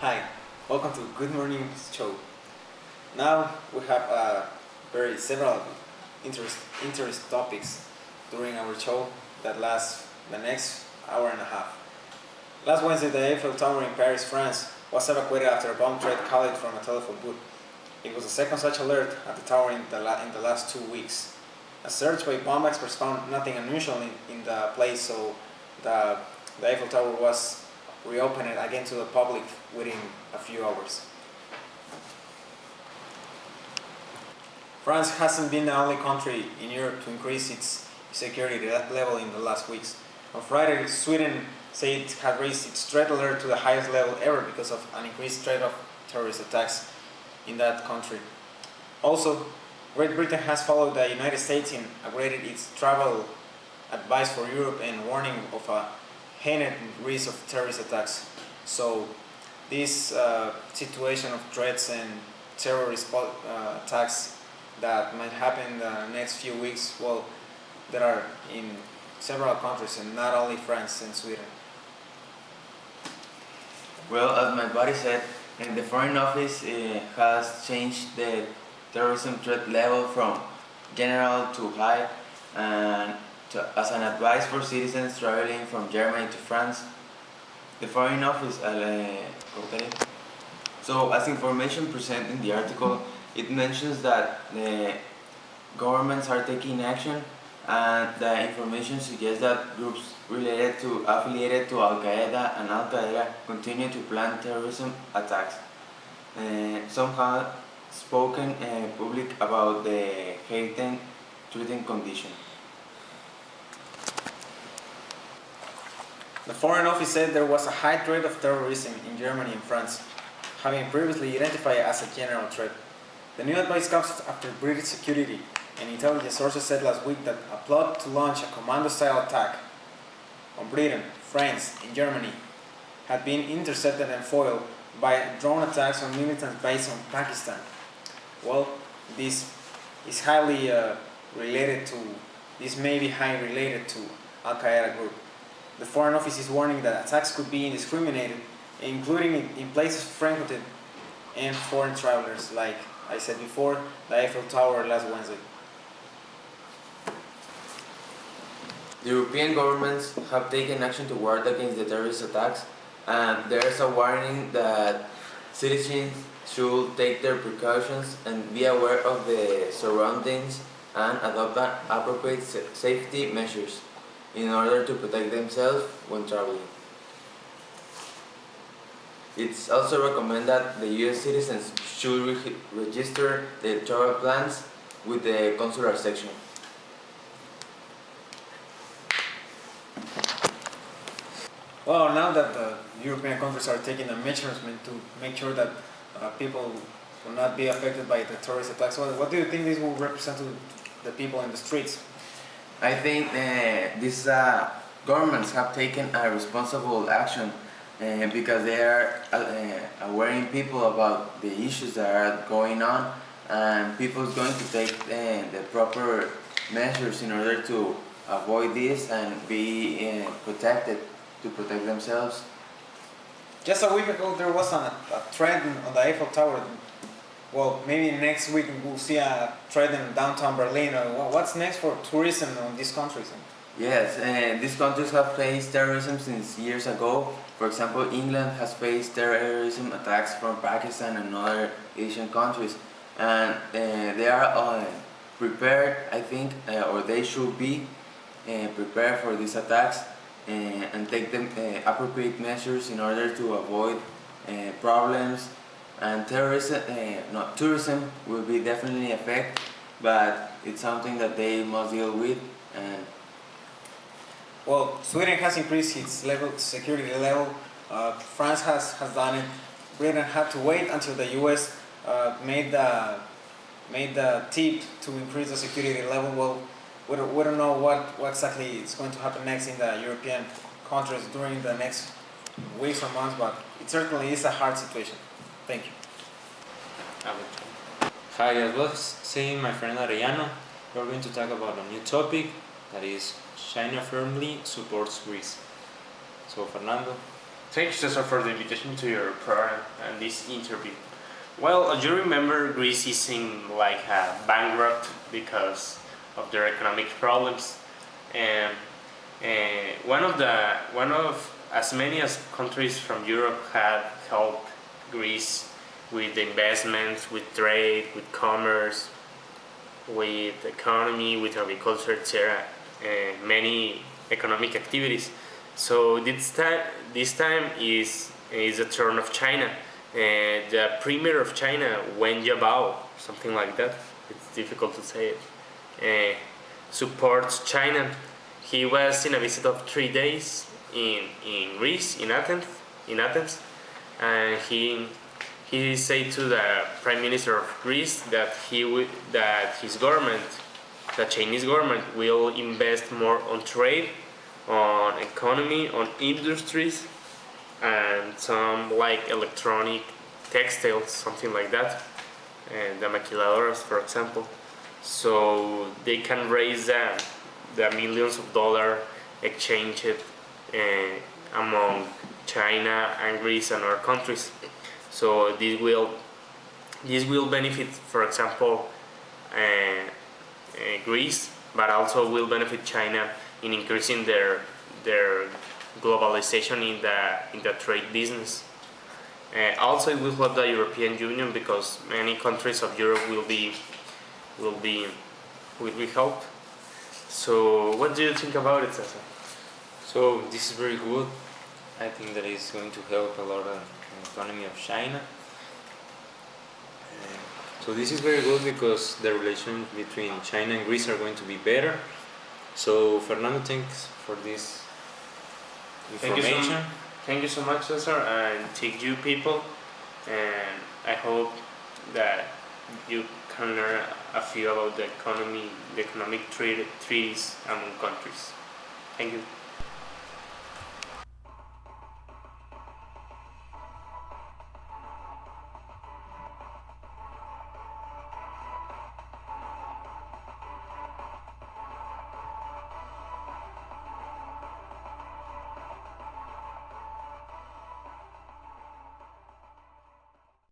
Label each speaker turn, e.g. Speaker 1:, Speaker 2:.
Speaker 1: Hi, welcome to Good Morning Show. Now we have several interest topics during our show that lasts the next hour and a half. Last Wednesday, the Eiffel Tower in Paris, France, was evacuated after a bomb threat called from a telephone booth. It was the second such alert at the tower in the last 2 weeks. A search by bomb experts found nothing unusual in the place, so the Eiffel Tower was reopened again to the public within a few hours. France hasn't been the only country in Europe to increase its security level in the last weeks. On Friday, Sweden said it had raised its threat alert to the highest level ever because of an increased threat of terrorist attacks in that country. Also, Great Britain has followed the United States in upgraded its travel advice for Europe and warning of a heightened risk of terrorist attacks. So this situation of threats and terrorist attacks that might happen in the next few weeks, well, there are in several countries and not only France and Sweden.
Speaker 2: Well, as my buddy said, the Foreign Office has changed the terrorism threat level from general to high, and as an advice for citizens traveling from Germany to France. The Foreign Office, so as information presented in the article, it mentions that the governments are taking action, and the information suggests that groups affiliated to Al-Qaeda and Al-Qaeda continue to plan terrorism attacks. Some have spoken public about the heightened threatening condition.
Speaker 1: The Foreign Office said there was a high threat of terrorism in Germany and France, having previously identified as a general threat. The new advice comes after British security and intelligence sources said last week that a plot to launch a commando-style attack on Britain, France, and Germany had been intercepted and foiled by drone attacks on militants based on Pakistan. Well, this may be highly related to Al-Qaeda group. The Foreign Office is warning that attacks could be indiscriminated, including in places frequented and foreign travelers, like I said before, the Eiffel Tower last Wednesday.
Speaker 2: The European governments have taken action to ward against the terrorist attacks, and there is a warning that citizens should take their precautions and be aware of the surroundings and adopt appropriate safety measures in order to protect themselves when traveling. It's also recommended that the US citizens should register their travel plans with the consular section.
Speaker 1: Well, now that the European countries are taking the measures to make sure that people will not be affected by the terrorist attacks, what do you think this will represent to the people in the streets?
Speaker 2: I think these governments have taken a responsible action because they are awareing people about the issues that are going on, and people is going to take the proper measures in order to avoid this and be protected, to protect themselves.
Speaker 1: Just a week ago there was a trend on the Eiffel Tower. Well, maybe next week we'll see a trend in downtown Berlin. What's next for tourism in these countries?
Speaker 2: Yes, these countries have faced terrorism since years ago. For example, England has faced terrorism attacks from Pakistan and other Asian countries, and they are prepared, I think, or they should be prepared for these attacks and take them appropriate measures in order to avoid problems and tourism will be definitely affected, but it's something that they must deal with. And
Speaker 1: well, Sweden has increased its security level. France has done it. Britain had to wait until the U.S. Made the tip to increase the security level. Well, we don't know what exactly is going to happen next in the European countries during the next weeks or months, but it certainly is a hard situation. Thank you.
Speaker 3: Hi, as was saying my friend Arellano, we're going to talk about a new topic that is China firmly supports Greece. So, Fernando.
Speaker 4: Thank you, Cesar, for the invitation to your program and this interview. Well, as you remember, Greece is in like a bankrupt because of their economic problems, and one of as many as countries from Europe have helped Greece with investments, with trade, with commerce, with economy, with agriculture, etc. Many economic activities. So this time is the turn of China. The premier of China, Wen Jiabao, something like that. It's difficult to say it. Supports China. He was in a visit of 3 days in Greece, in Athens, and he said to the Prime Minister of Greece that that his government, the Chinese government, will invest more on trade, on economy, on industries, and some like electronic textiles, something like that, and the maquiladoras, for example, so they can raise the millions of dollars exchanged among China and Greece and other countries. So this will benefit, for example, Greece, but also will benefit China in increasing their globalization in the trade business. Also, it will help the European Union because many countries of Europe will be helped. So, what do you think about it, Cesar?
Speaker 3: So, this is very good. I think that it's going to help a lot of the economy of China. So this is very good because the relations between China and Greece are going to be better. So Fernando, thanks for this information.
Speaker 4: Thank you so much, Cesar, and thank you, people. And I hope that you can learn a few about the economic treaties among countries. Thank you.